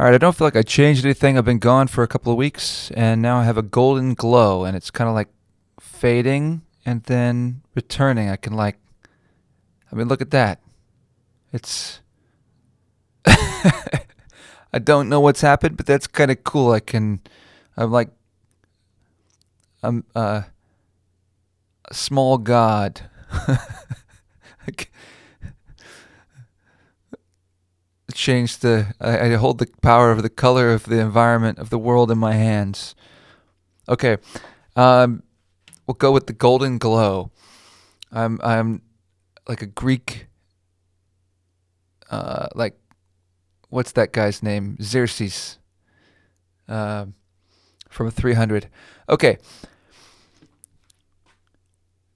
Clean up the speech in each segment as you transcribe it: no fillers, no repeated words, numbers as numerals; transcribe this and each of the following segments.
All right, I don't feel like I changed anything. I've been gone for a couple of weeks, and now I have a golden glow, and it's kind of like fading and then returning. Look at that. It's. I don't know what's happened, but that's kind of cool. I'm like, I'm a small god. I c- I hold the power of the color of the environment of the world in my hands. Okay, um, we'll go with the golden glow. I'm like a Greek, like what's that guy's name? Xerxes, uh, from 300. Okay,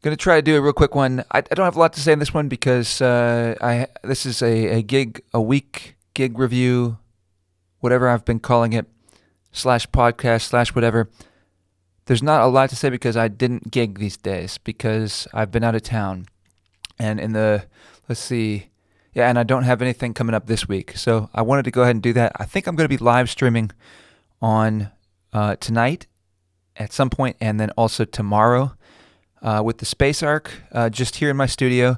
gonna try to do a real quick one. I don't have a lot to say in this one because this is a gig, a week gig review, whatever I've been calling it, slash podcast slash whatever. There's not a lot to say because I didn't gig these days because I've been out of town. And let's see, yeah, and I don't have anything coming up this week. So I wanted to go ahead and do that. I think I'm going to be live streaming on tonight at some point and then also tomorrow with the Space Arc just here in my studio.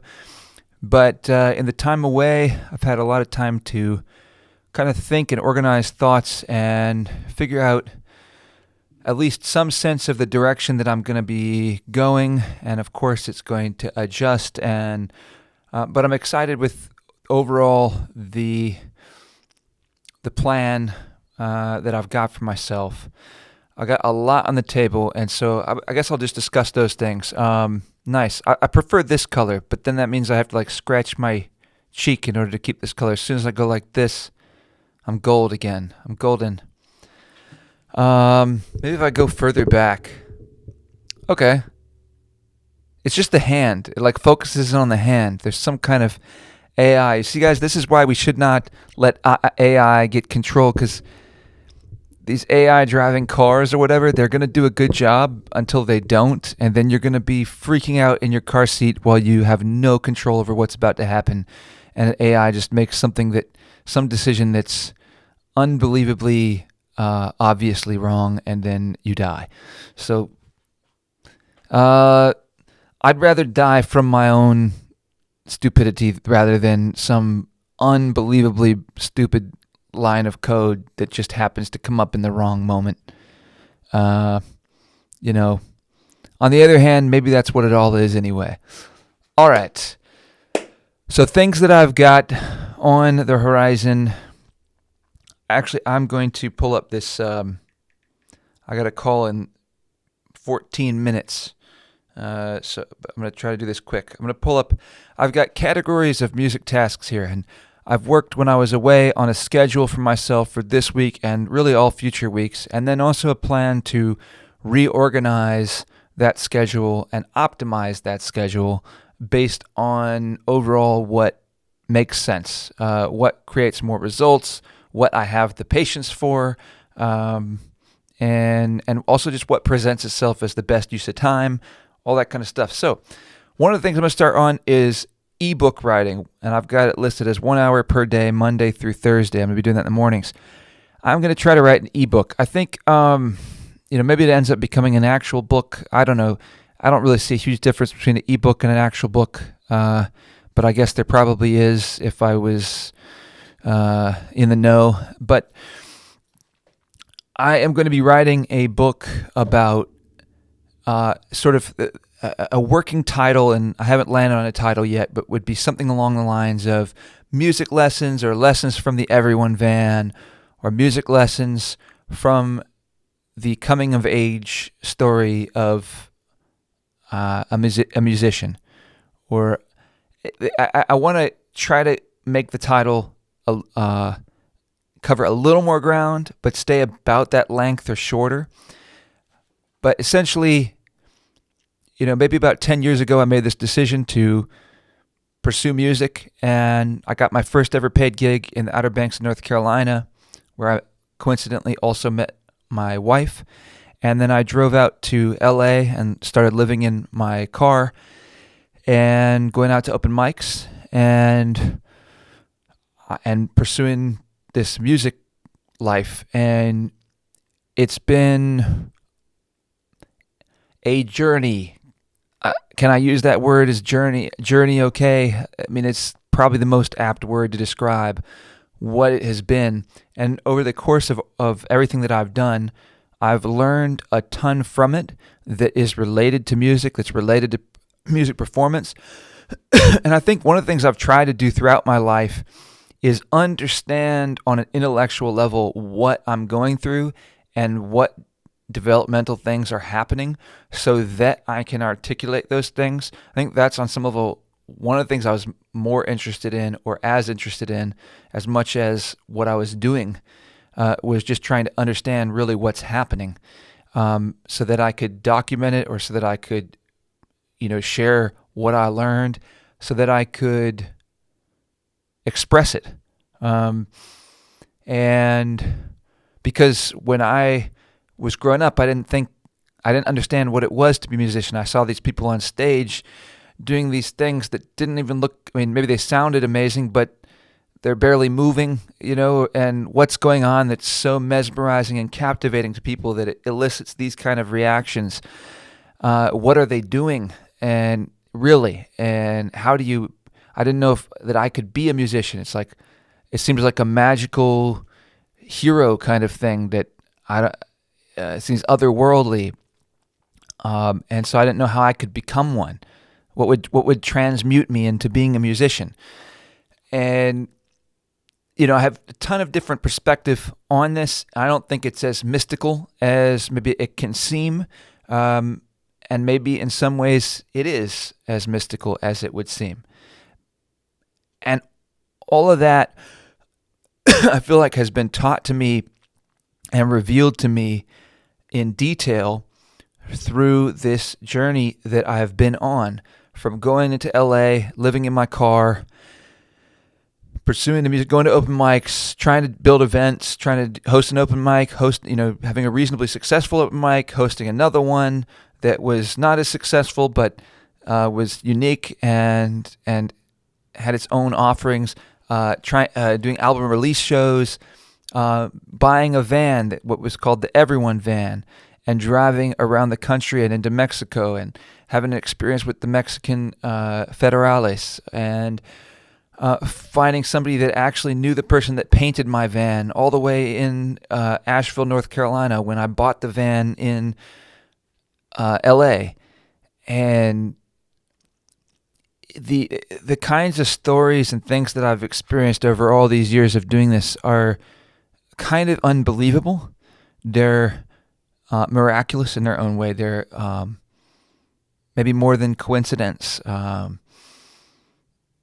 But in the time away, I've had a lot of time to kind of think and organize thoughts and figure out at least some sense of the direction that I'm going to be going, and of course it's going to adjust. And but I'm excited with overall the plan that I've got for myself. I got a lot on the table, and so I guess I'll just discuss those things. Nice. I prefer this color, but then that means I have to like scratch my cheek in order to keep this color. As soon as I go like this, I'm gold again. I'm golden. Maybe if I go further back. Okay. It's just the hand. It like focuses on the hand. There's some kind of AI. You see, guys, this is why we should not let AI get control, because these AI driving cars or whatever, they're going to do a good job until they don't, and then you're going to be freaking out in your car seat while you have no control over what's about to happen. And AI just makes some decision that's unbelievably obviously wrong, and then you die. So I'd rather die from my own stupidity rather than some unbelievably stupid line of code that just happens to come up in the wrong moment. Uh, you know, on the other hand, maybe that's what it all is anyway. All right. So things that I've got on the horizon. Actually, I'm going to pull up this. I got a call in 14 minutes. So I'm going to try to do this quick. I'm going to pull up. I've got categories of music tasks here, and I've worked when I was away on a schedule for myself for this week and really all future weeks, and then also a plan to reorganize that schedule and optimize that schedule based on overall what makes sense, what creates more results, what I have the patience for, and also just what presents itself as the best use of time, all that kind of stuff. So one of the things I'm going to start on is ebook writing, and I've got it listed as 1 hour per day, Monday through Thursday. I'm going to be doing that in the mornings. I'm going to try to write an ebook. I think, maybe it ends up becoming an actual book. I don't know. I don't really see a huge difference between an ebook and an actual book, but I guess there probably is if I was in the know. But I am going to be writing a book about sort of a working title, and I haven't landed on a title yet, but would be something along the lines of music lessons or lessons from the Everyone van, or music lessons from the coming of age story of a musician. Or I want to try to make the title cover a little more ground, but stay about that length or shorter. But essentially, maybe about 10 years ago, I made this decision to pursue music, and I got my first ever paid gig in the Outer Banks of North Carolina, where I coincidentally also met my wife. And then I drove out to LA and started living in my car and going out to open mics and pursuing this music life, and it's been a journey. Can I use that word as journey? Journey, okay? I mean, it's probably the most apt word to describe what it has been. And over the course of everything that I've done, I've learned a ton from it that is related to music, that's related to music performance. And I think one of the things I've tried to do throughout my life is understand on an intellectual level what I'm going through and what developmental things are happening so that I can articulate those things. I think that's on some level one of the things I was more interested in, or as interested in, as much as what I was doing, was just trying to understand really what's happening, so that I could document it, or so that I could, share what I learned, so that I could express it. And because when I was growing up, I didn't understand what it was to be a musician. I saw these people on stage doing these things that didn't even look, maybe they sounded amazing, but they're barely moving, and what's going on that's so mesmerizing and captivating to people that it elicits these kind of reactions. What are they doing? And really, and how do you, I didn't know that I could be a musician. It seems like a magical hero kind of thing that seems otherworldly. And so I didn't know how I could become one. What would transmute me into being a musician? And I have a ton of different perspective on this. I don't think it's as mystical as maybe it can seem, and maybe in some ways it is as mystical as it would seem. And all of that, I feel like, has been taught to me and revealed to me in detail through this journey that I have been on, from going into LA, living in my car, pursuing the music, going to open mics, trying to build events, trying to host an open mic, having a reasonably successful open mic, hosting another one that was not as successful but was unique and had its own offerings, doing album release shows, buying a van, what was called the Everyone van, and driving around the country and into Mexico and having an experience with the Mexican federales, and finding somebody that actually knew the person that painted my van all the way in Asheville, North Carolina, when I bought the van in LA. And the kinds of stories and things that I've experienced over all these years of doing this are kind of unbelievable. They're miraculous in their own way. They're maybe more than coincidence.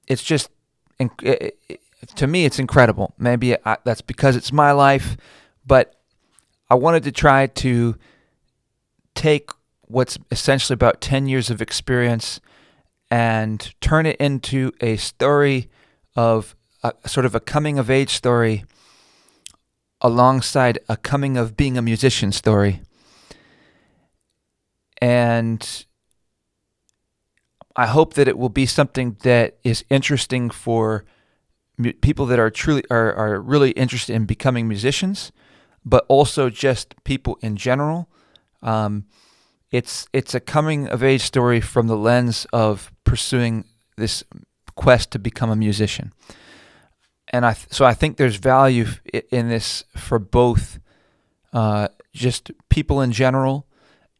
It's just, to me, it's incredible. Maybe that's because it's my life, but I wanted to try to take what's essentially about 10 years of experience and turn it into a story of sort of a coming-of-age story alongside a coming of being a musician story. And I hope that it will be something that is interesting for people that are really interested in becoming musicians, but also just people in general. It's a coming of age story from the lens of pursuing this quest to become a musician. And so I think there's value in this for both just people in general,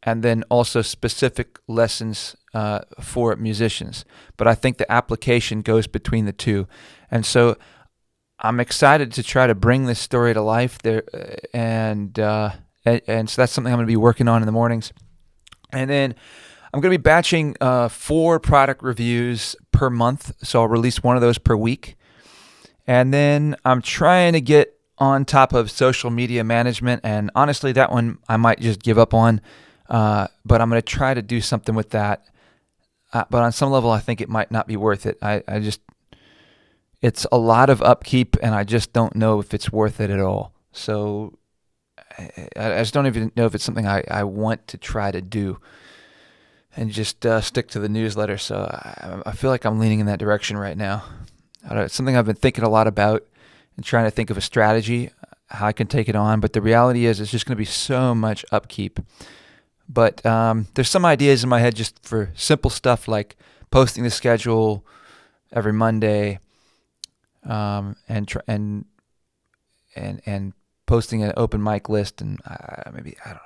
and then also specific lessons for musicians. But I think the application goes between the two. And so I'm excited to try to bring this story to life there, and so that's something I'm going to be working on in the mornings. And then I'm going to be batching 4 product reviews per month, so I'll release one of those per week. And then I'm trying to get on top of social media management, and honestly, that one I might just give up on, but I'm going to try to do something with that. But on some level, I think it might not be worth it. It's a lot of upkeep, and I just don't know if it's worth it at all. So I just don't even know if it's something I want to try to do, and just stick to the newsletter. So I feel like I'm leaning in that direction right now. It's something I've been thinking a lot about and trying to think of a strategy. how I can take it on. But the reality is, it's just going to be so much upkeep. But there's some ideas in my head just for simple stuff like posting the schedule every Monday, and posting an open mic list, and maybe I don't know.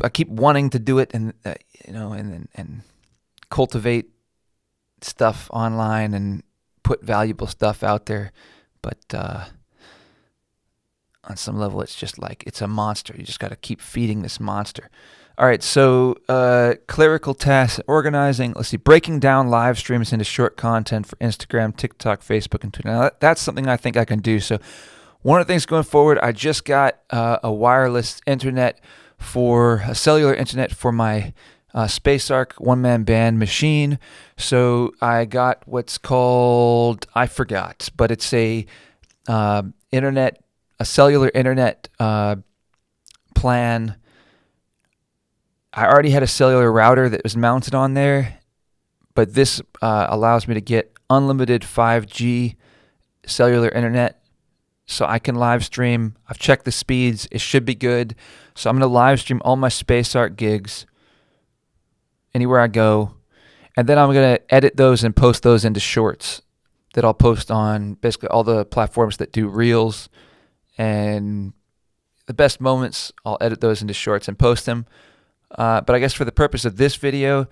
I keep wanting to do it, and and cultivate stuff online and put valuable stuff out there, but on some level, it's just like it's a monster. You just got to keep feeding this monster. All right, so clerical tasks, organizing. Let's see, breaking down live streams into short content for Instagram, TikTok, Facebook, and Twitter. Now, that's something I think I can do. So one of the things going forward, I just got a wireless internet a cellular internet for my Space Arc one-man band machine. So I got what's called, I forgot, but it's a cellular internet plan. I already had a cellular router that was mounted on there, but this allows me to get unlimited 5G cellular internet, so I can live stream. I've checked the speeds. It should be good. So I'm going to live stream all my Space Art gigs anywhere I go, and then I'm going to edit those and post those into shorts that I'll post on basically all the platforms that do reels, and the best moments, I'll edit those into shorts and post them. But I guess for the purpose of this video,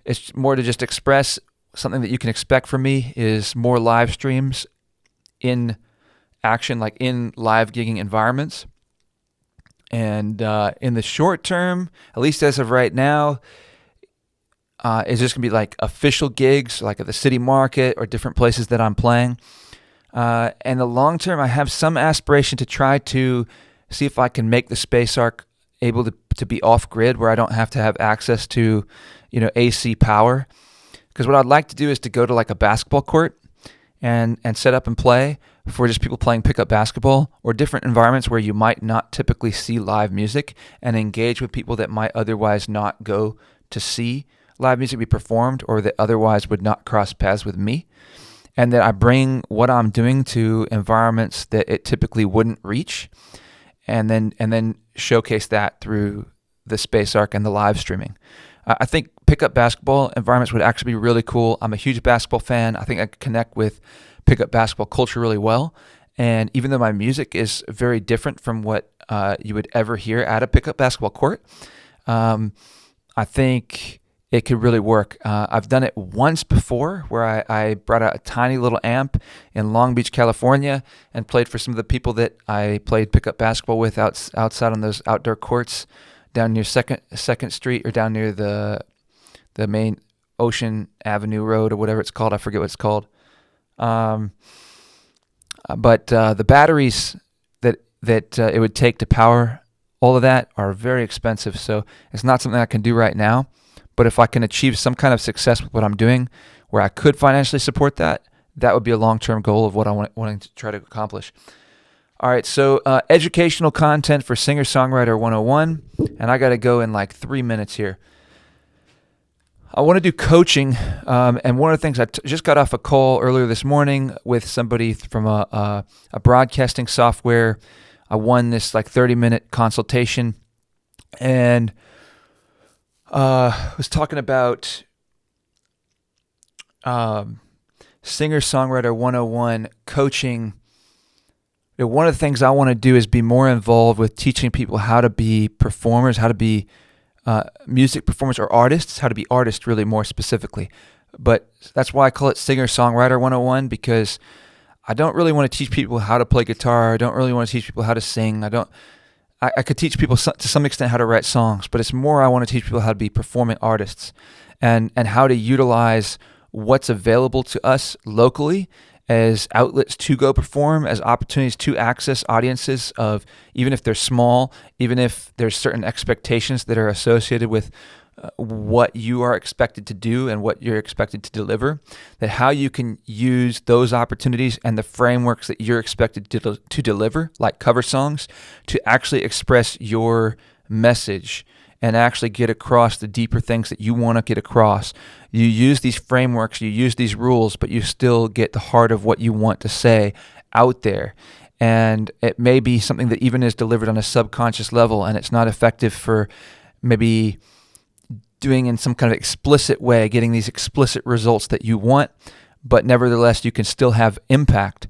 it's more to just express something that you can expect from me is more live streams in action, like in live gigging environments. And in the short term, at least as of right now, it's just going to be like official gigs, like at the city market or different places that I'm playing. And the long term, I have some aspiration to try to see if I can make the Space Arc able to be off grid, where I don't have to have access to, AC power. Because what I'd like to do is to go to like a basketball court and set up and play for just people playing pickup basketball, or different environments where you might not typically see live music, and engage with people that might otherwise not go to see live music be performed, or that otherwise would not cross paths with me. And that I bring what I'm doing to environments that it typically wouldn't reach, and then showcase that through the Space Arc and the live streaming. I think pickup basketball environments would actually be really cool. I'm a huge basketball fan. I think I could connect with pickup basketball culture really well. And even though my music is very different from what you would ever hear at a pickup basketball court, I think it could really work. I've done it once before, where I brought out a tiny little amp in Long Beach, California, and played for some of the people that I played pickup basketball with outside on those outdoor courts down near Second Street, or down near the main Ocean Avenue Road, or whatever it's called. I forget what it's called. But the batteries that it would take to power all of that are very expensive, so it's not something I can do right now. But if I can achieve some kind of success with what I'm doing, where I could financially support that, that would be a long-term goal of what I'm wanting to try to accomplish. All right, so educational content for Singer-Songwriter 101, and I got to go in like 3 minutes here. I want to do coaching, and one of the things, I just got off a call earlier this morning with somebody from a broadcasting software. I won this like 30-minute consultation, and was talking about Singer-Songwriter 101 coaching. One of the things I want to do is be more involved with teaching people how to be performers, how to be music performers or artists, how to be artists really more specifically. But that's why I call it Singer-Songwriter 101, because I don't really want to teach people how to play guitar. I don't really want to teach people how to sing. I could teach people to some extent how to write songs, but it's more I want to teach people how to be performing artists, and how to utilize what's available to us locally as outlets to go perform, as opportunities to access audiences of, even if they're small, even if there's certain expectations that are associated with what you are expected to do and what you're expected to deliver, that how you can use those opportunities and the frameworks that you're expected to deliver, like cover songs, to actually express your message and actually get across the deeper things that you want to get across. You use these frameworks, you use these rules, but you still get the heart of what you want to say out there. and it may be something that even is delivered on a subconscious level, and it's not effective for maybe doing in some kind of explicit way, getting these explicit results that you want, but nevertheless you can still have impact.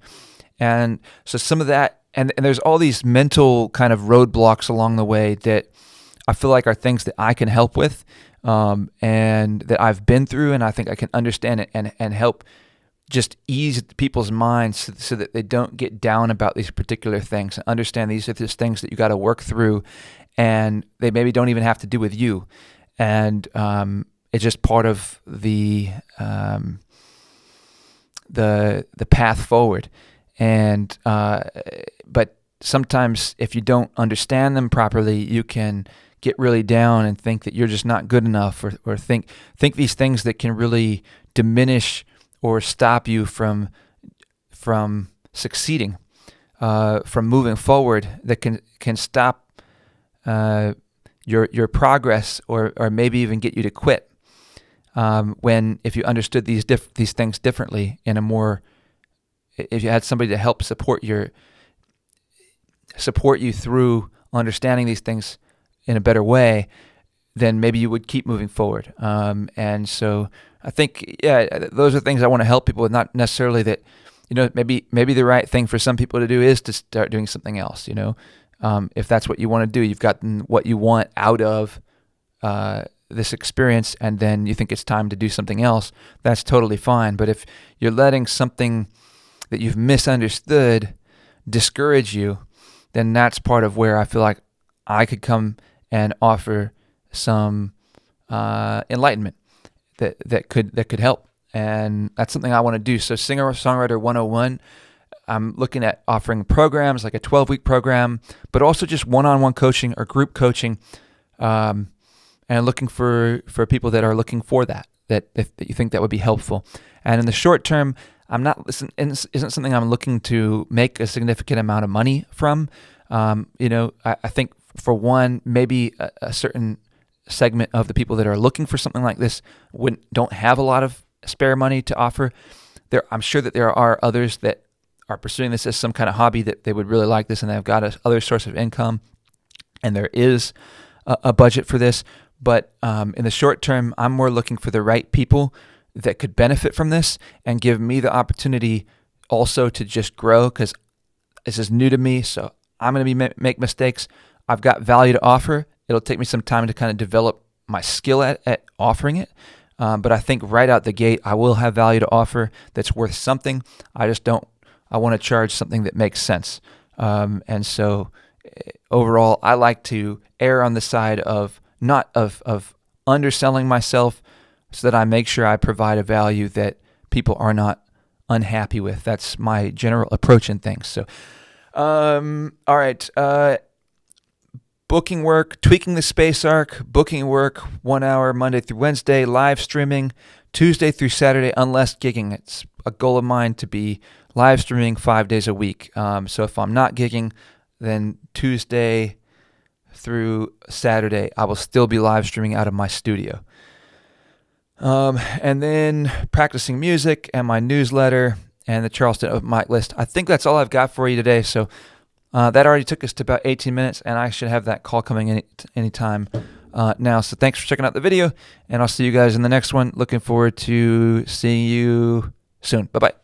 And so some of that, and there's all these mental kind of roadblocks along the way that I feel like are things that I can help with, and that I've been through, and I think I can understand it and help just ease people's minds so that they don't get down about these particular things and understand these are just things that you got to work through, and they maybe don't even have to do with you. And it's just part of the path forward. And but sometimes if you don't understand them properly, you can get really down and think that you're just not good enough, or think these things that can really diminish or stop you from succeeding, from moving forward, that can stop your progress, or maybe even get you to quit. When if you understood these things differently, in a more, if you had somebody to help support you through understanding these things in a better way, then maybe you would keep moving forward. And so I think, those are things I want to help people with. Not necessarily that, maybe the right thing for some people to do is to start doing something else. If that's what you want to do, you've gotten what you want out of this experience, and then you think it's time to do something else, that's totally fine. But if you're letting something that you've misunderstood discourage you, then that's part of where I feel like I could come and offer some enlightenment that could help. And that's something I want to do. So Singer-Songwriter 101, I'm looking at offering programs like a 12-week program, but also just one-on-one coaching or group coaching, and looking for people that are looking for that you think that would be helpful. And in the short term, isn't something I'm looking to make a significant amount of money from. I think for one, maybe a certain segment of the people that are looking for something like this don't have a lot of spare money to offer. I'm sure that there are others that are pursuing this as some kind of hobby, that they would really like this and they've got other source of income, and there is a budget for this. But in the short term, I'm more looking for the right people that could benefit from this and give me the opportunity also to just grow, because this is new to me. So I'm going to make mistakes. I've got value to offer. It'll take me some time to kind of develop my skill at offering it. But I think right out the gate, I will have value to offer that's worth something. I want to charge something that makes sense. And so overall, I like to err on the side of not of underselling myself, so that I make sure I provide a value that people are not unhappy with. That's my general approach in things. So, all right. Booking work, tweaking the space arc, booking work, 1 hour Monday through Wednesday, live streaming Tuesday through Saturday, unless gigging. It's a goal of mine to be live streaming 5 days a week. So if I'm not gigging, then Tuesday through Saturday, I will still be live streaming out of my studio. And then practicing music and my newsletter and the Charleston Open Mic list. I think that's all I've got for you today. So that already took us to about 18 minutes, and I should have that call coming anytime now. So thanks for checking out the video, and I'll see you guys in the next one. Looking forward to seeing you soon. Bye-bye.